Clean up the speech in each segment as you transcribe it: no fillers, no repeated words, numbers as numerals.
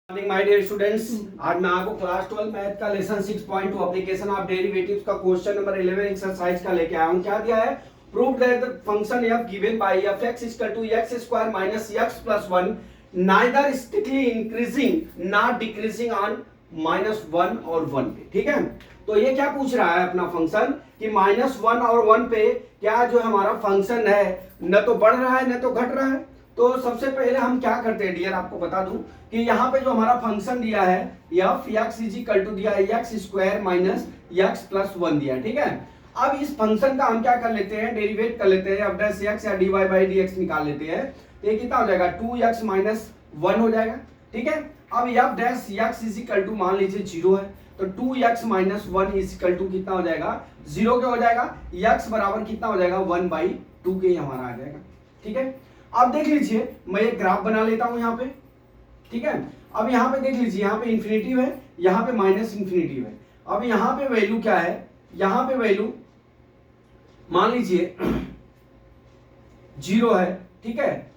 Morning my dear students, आज मैं आपको क्लास 12 मैथ का लेसन 6.2 एप्लीकेशन ऑफ डेरिवेटिव्स का क्वेश्चन नंबर 11 एक्सरसाइज का लेके आया हूं। क्या दिया है? Prove that the function f given by fx x square minus x plus 1 neither strictly increasing not decreasing on -1 और 1 पे। ठीक है, तो ये क्या पूछ रहा है अपना फंक्शन कि -1 और 1 पे क्या जो हमारा फंक्शन है न तो बढ़ रहा है न तो घट रहा है। तो सबसे पहले हम क्या करते हैं डियर, आपको बता दूं कि यहाँ पे जो हमारा फंक्शन दिया है f x is equal to दिया है x square minus x plus 1 दिया है। ठीक है, अब इस फंक्शन का हम क्या कर लेते हैं, डेरिवेट कर लेते हैं, एफ डैश एक्स या d y by d x निकाल लेते हैं। तो ये कितना हो जाएगा 2x माइनस 1 हो जाएगा। ठीक है, अब f dash x is equal to मान लीजिए 0 है तो 2x minus 1 is equal to कितना हो जाएगा 0 के हो जाएगा, x बराबर कितना हो जाएगा 1/2 के हमारा आ जाएगा। ठीक है, अब देख लीजिए मैं एक ग्राफ बना लेता हूं यहाँ पे। ठीक है, अब यहाँ पे देख लीजिए, यहाँ पे इंफिनिटिव है, यहाँ पे माइनस इंफिनिटिव है। अब यहाँ पे वैल्यू क्या है, यहाँ पे वैल्यू मान लीजिए 0 है। ठीक है,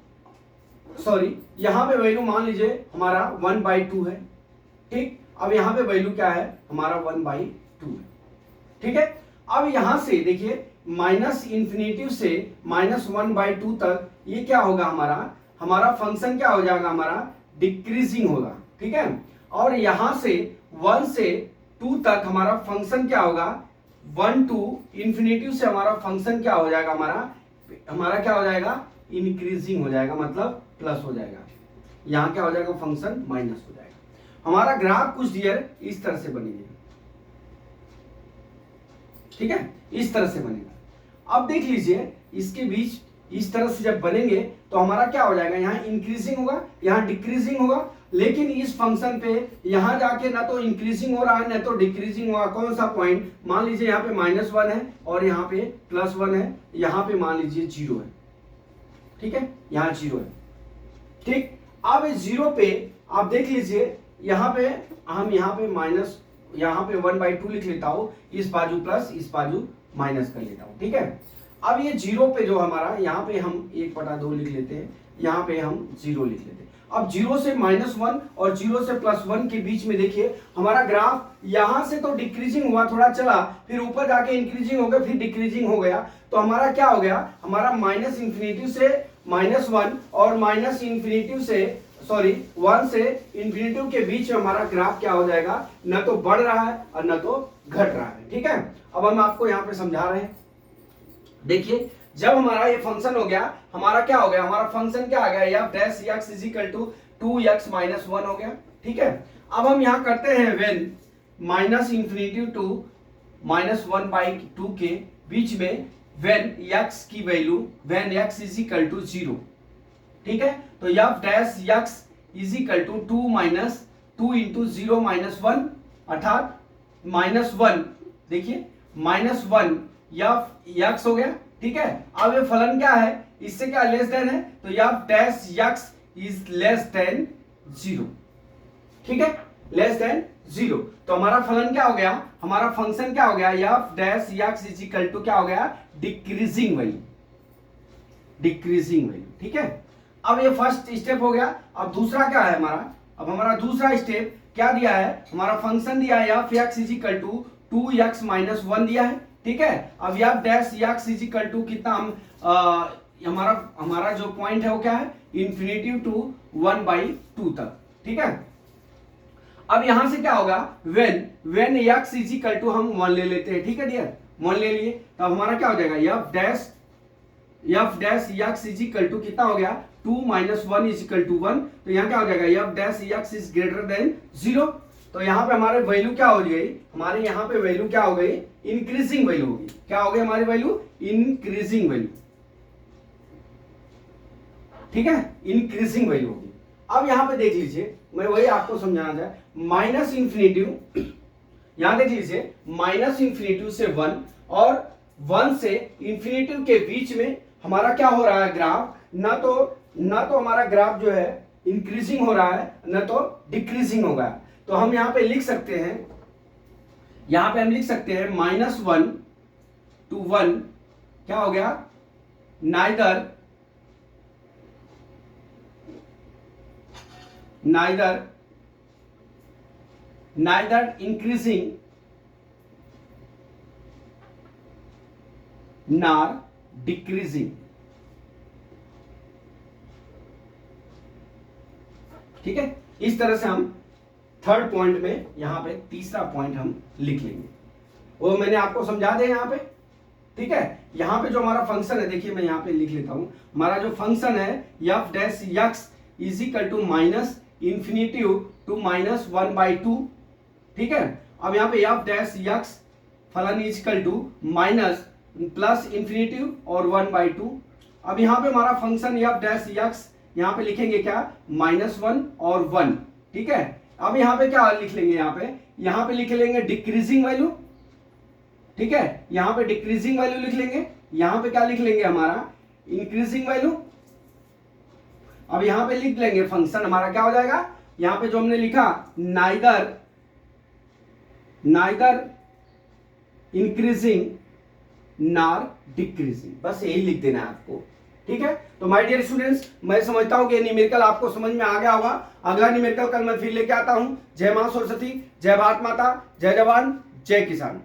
सॉरी यहाँ पे वैल्यू मान लीजिए हमारा 1/2 है। ठीक, अब यहाँ पे वैल्यू क्या है हमारा 1/2 है। ठीक है, अब यहां से देखिए माइनस इंफिनिटिव से -1/2 तक ये क्या होगा हमारा फंक्शन क्या हो जाएगा, हमारा डिक्रीजिंग होगा। ठीक है, और यहां से 1 से 2 तक हमारा फंक्शन क्या होगा 1 to इंफिनिटिव से हमारा फंक्शन क्या हो जाएगा, हमारा क्या हो जाएगा इंक्रीजिंग हो जाएगा, मतलब प्लस हो जाएगा। यहां क्या हो जाएगा फंक्शन माइनस हो जाएगा। हमारा ग्राफ कुछ डियर इस तरह से बनेगा। ठीक है, इस तरह से बनेगा। अब देख लीजिए इसके बीच इस तरह से जब बनेंगे तो हमारा क्या हो जाएगा, यहाँ इंक्रीजिंग होगा यहाँ डिक्रीजिंग होगा, लेकिन इस फंक्शन पे यहाँ जाके ना तो इंक्रीजिंग हो रहा है ना तो डिक्रीजिंग होगा। कौन सा पॉइंट, मान लीजिए यहाँ पे -1 है और यहाँ पे +1 है, यहाँ पे मान लीजिए 0 है। ठीक है, यहाँ 0 है। ठीक, अब इस 0 पे आप देख लीजिए यहाँ पे हम यहाँ पे माइनस, यहाँ पे 1/2 लिख लेता हूं, इस बाजू प्लस इस बाजू माइनस कर लेता हूं। ठीक है, अब ये 0 पे जो हमारा यहाँ पे हम 1/2 लिख लेते हैं, यहाँ पे हम 0 लिख लेते हैं। अब 0 से -1 और 0 से +1 के बीच में देखिए हमारा ग्राफ यहां से तो डिक्रीजिंग हुआ, थोड़ा चला, फिर ऊपर जाके इंक्रीजिंग हो गया, फिर डिक्रीजिंग हो गया। तो हमारा क्या हो गया, हमारा माइनस इंफिनिटिव से -1 और माइनस इंफिनिटिव से 1 से इंफिनिटिव के बीच में हमारा ग्राफ क्या हो जाएगा, न तो बढ़ रहा है और न तो घट रहा है। ठीक है, अब हम आपको यहाँ पे समझा रहे हैं। देखिए जब हमारा ये फंक्शन हो गया, हमारा क्या हो गया, हमारा फंक्शन क्या आ गया f dash x is equal to 2x minus 1 हो गया। ठीक है, अब हम यहाँ करते हैं व्हेन माइनस इंफिनिटी टू -1/2 के बीच में व्हेन x की value when x is equal to 0। ठीक है, तो f dash x is equal to 2 into 0 -1 अर्थात -1। देखिए -1 x हो गया। ठीक है, अब ये फलन क्या है, इससे क्या लेस देन है, तो f dash x is less than 0। ठीक है, लेस देन 0, तो हमारा फलन क्या हो गया, हमारा फंक्शन क्या हो गया f dash x is equal to क्या हो गया डिक्रीजिंग वैल्यू, डिक्रीजिंग वैल्यू। ठीक है, अब ये फर्स्ट स्टेप हो गया। अब दूसरा क्या है हमारा, अब हमारा दूसरा स्टेप क्या दिया है, हमारा फंक्शन दिया है f x is equal to 2x minus 1 दिया है। ठीक है, अब f dash x is equal to कितना हम हमारा जो पॉइंट है वो क्या है इंफिनिटी टू 1/2 तक। ठीक है, अब यहां से क्या होगा when x is equal to हम 1 ले लेते हैं। ठीक है डियर, 1 ले लिए तो हमारा क्या हो जाएगा f dash x is equal to कितना हो गया 2 माइनस 1 इज इक्वल टू 1। तो यहाँ क्या हो जाएगा f dash x is greater than 0। तो यहाँ पे हमारे वैल्यू क्या हो गई, हमारे यहाँ पे वैल्यू क्या हो गई इंक्रीजिंग वैल्यू होगी। क्या हो गई हमारी वैल्यू इंक्रीजिंग वैल्यू। ठीक है, इंक्रीजिंग वैल्यू होगी। अब यहाँ पे देख लीजिए, मैं वही आपको समझाना चाहे, माइनस इंफिनिटिव, यहां देख लीजिए माइनस इंफिनिटिव से 1 और 1 से इंफिनिटिव के बीच में हमारा क्या हो रहा है ग्राफ, ना तो हमारा ग्राफ जो है इंक्रीजिंग हो रहा है न तो डिक्रीजिंग होगा। तो हम यहां पे लिख सकते हैं, यहां पे हम लिख सकते हैं -1 to 1 क्या हो गया neither neither increasing nor decreasing. ठीक है, इस तरह से हम थर्ड पॉइंट में यहां पे तीसरा पॉइंट हम लिख लेंगे, वो मैंने आपको समझा दिया यहां पे। ठीक है, यहां पे जो हमारा फंक्शन है, देखिए मैं यहां पे लिख लेता हूं, हमारा जो फंक्शन है f dash x is equal to minus infinity to minus 1/2। ठीक है, अब यहाँ पे एफ डैश एक्स फलन is equal to minus plus infinity और 1/2। अब यहाँ पे हमारा फंक्शन एफ डैश एक्स यहाँ पे लिखेंगे क्या, -1 और 1। ठीक है, अब यहाँ पे क्या लिख लेंगे, यहाँ पे लिख लेंगे डिक्रीजिंग वैल्यू। ठीक है, यहाँ पे डिक्रीजिंग वैल्यू लिख लेंगे, यहाँ पे क्या लिख लेंगे हमारा इंक्रीजिंग वैल्यू। अब यहाँ पे लिख लेंगे फंक्शन हमारा क्या हो जाएगा, यहाँ पे जो हमने लिखा नाइदर इंक्रीजिंग नॉर डिक्रीजिंग, बस यही लिख देना है आपको। ठीक है, तो माय डियर स्टूडेंट्स, मैं समझता हूं कि न्यूमेरिकल आपको समझ में आ गया होगा। अगला न्यूमेरिकल कल मैं फिर लेके आता हूं। जय मां सरस्वती, जय भारत माता, जय जवान, जय किसान।